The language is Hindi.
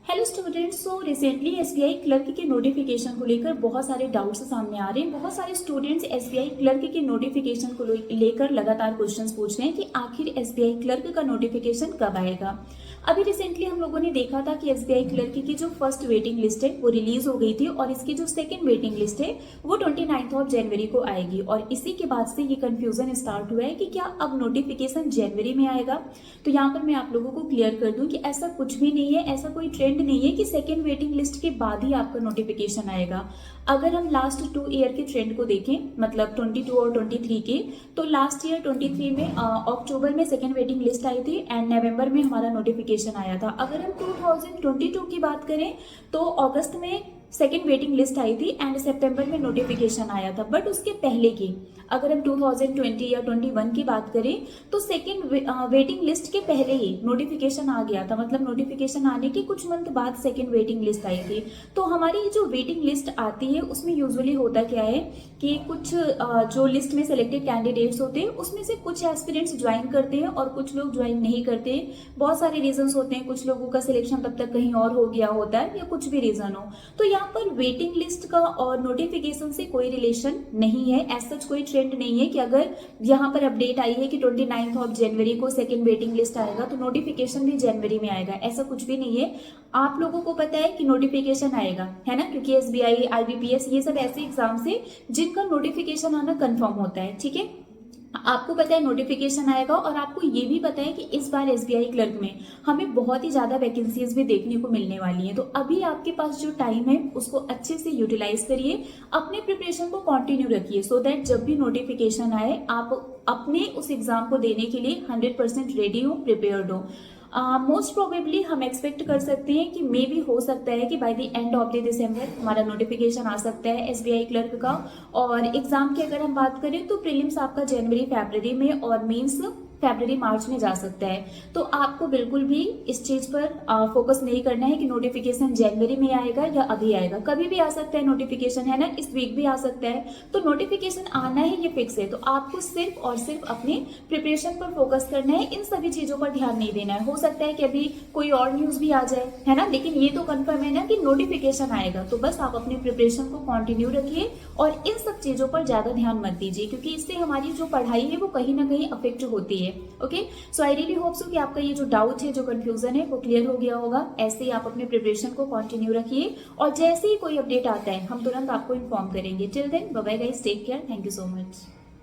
Hello students, so recently SBI clerk के नोटिफिकेशन को लेकर बहुत सारे डाउट्स सामने आ रहे हैं। बहुत सारे स्टूडेंट्स एसबीआई क्लर्क के नोटिफिकेशन को लेकर लगातार क्वेश्चंस पूछ रहे हैं कि आखिर एसबीआई क्लर्क का नोटिफिकेशन कब आएगा। अभी रिसेंटली हम लोगों ने देखा था कि एसबीआई क्लर्क की जो फर्स्ट वेटिंग लिस्ट है वो रिलीज हो गई थी और इसकी जो सेकेंड वेटिंग लिस्ट है वो 29 ऑफ जनवरी को आएगी। और इसी के बाद से ये कंफ्यूजन स्टार्ट हुआ है कि क्या अब नोटिफिकेशन जनवरी में आएगा। तो यहाँ पर मैं आप लोगों को क्लियर कर दूं कि ऐसा कुछ भी नहीं है, ऐसा कोई ट्रेंड नहीं है कि सेकेंड वेटिंग लिस्ट के बाद ही आपका नोटिफिकेशन आएगा। अगर हम लास्ट 2 ईयर के ट्रेंड को देखें, मतलब 22 और 23 के, तो लास्ट ईयर 23 में अक्टूबर में सेकेंड वेटिंग लिस्ट आई थी एंड नवंबर में हमारा नोटिफिकेशन आया था। अगर हम 2022 की बात करें तो अगस्त में सेकेंड वेटिंग लिस्ट आई थी एंड सितंबर में नोटिफिकेशन आया था। बट उसके पहले की अगर हम 2020 या 21 की बात करें तो सेकेंड वेटिंग लिस्ट के पहले ही नोटिफिकेशन आ गया था, मतलब नोटिफिकेशन आने के कुछ मंथ बाद सेकेंड वेटिंग लिस्ट आई थी। तो हमारी जो वेटिंग लिस्ट आती है उसमें यूजुअली होता क्या है कि कुछ जो लिस्ट में सिलेक्टेड कैंडिडेट्स होते हैं उसमें से कुछ एस्पिरेंट्स ज्वाइन करते हैं और कुछ लोग ज्वाइन नहीं करते। बहुत सारे रीजंस होते हैं, कुछ लोगों का सिलेक्शन तब तक कहीं और हो गया होता है या कुछ भी रीजन हो। तो यहाँ पर वेटिंग लिस्ट का और नोटिफिकेशन से कोई रिलेशन नहीं है, एज सच कोई ट्रेंड नहीं है कि अगर यहाँ पर अपडेट आई है कि 29 ऑफ जनवरी को सेकेंड वेटिंग लिस्ट आएगा तो नोटिफिकेशन भी जनवरी में आएगा, ऐसा कुछ भी नहीं है। आप लोगों को पता है कि नोटिफिकेशन आएगा, है ना, क्योंकि एसबीआई, आईबीपीएस ये सब ऐसे एग्जाम्स है जिनका नोटिफिकेशन आना कंफर्म होता है। ठीक है, आपको पता है नोटिफिकेशन आएगा और आपको ये भी पता है कि इस बार एसबीआई क्लर्क में हमें बहुत ही ज़्यादा वैकेंसीज भी देखने को मिलने वाली हैं। तो अभी आपके पास जो टाइम है उसको अच्छे से यूटिलाइज करिए, अपने प्रिपरेशन को कंटिन्यू रखिए सो दैट जब भी नोटिफिकेशन आए आप अपने उस एग्जाम को देने के लिए 100% रेडी हो, प्रिपेयर्ड हो। मोस्ट प्रोबेबली हम एक्सपेक्ट कर सकते हैं कि मे भी हो सकता है कि by the end of the दिसंबर हमारा नोटिफिकेशन आ सकता है एसबीआई क्लर्क का। और एग्जाम की अगर हम बात करें तो प्रीलिम्स आपका जनवरी फरवरी में और मेंस फरवरी मार्च में जा सकता है। तो आपको बिल्कुल भी इस चीज पर फोकस नहीं करना है कि नोटिफिकेशन जनवरी में आएगा या अभी आएगा, कभी भी आ सकता है नोटिफिकेशन, है ना, इस वीक भी आ सकता है। तो नोटिफिकेशन आना है ये फिक्स है। तो आपको सिर्फ और सिर्फ अपने प्रिपरेशन पर फोकस करना है, इन सभी चीजों पर ध्यान नहीं देना है। हो सकता है कि अभी कोई और न्यूज भी आ जाए, है ना, लेकिन ये तो कंफर्म है ना कि नोटिफिकेशन आएगा। तो बस आप अपने प्रिपरेशन को कंटिन्यू रखिए और इन सब चीजों पर ज्यादा ध्यान मत दीजिए, क्योंकि इससे हमारी जो पढ़ाई है वो कहीं ना कहीं अफेक्ट होती है। Okay, so I really hope so कि आपका ये जो डाउट है, जो कंफ्यूजन है, वो क्लियर हो गया होगा। ऐसे ही आप अपने प्रिपरेशन को कंटिन्यू रखिए और जैसे ही कोई अपडेट आता है हम तुरंत आपको इन्फॉर्म करेंगे। Till then bye bye guys, take care, thank you so much.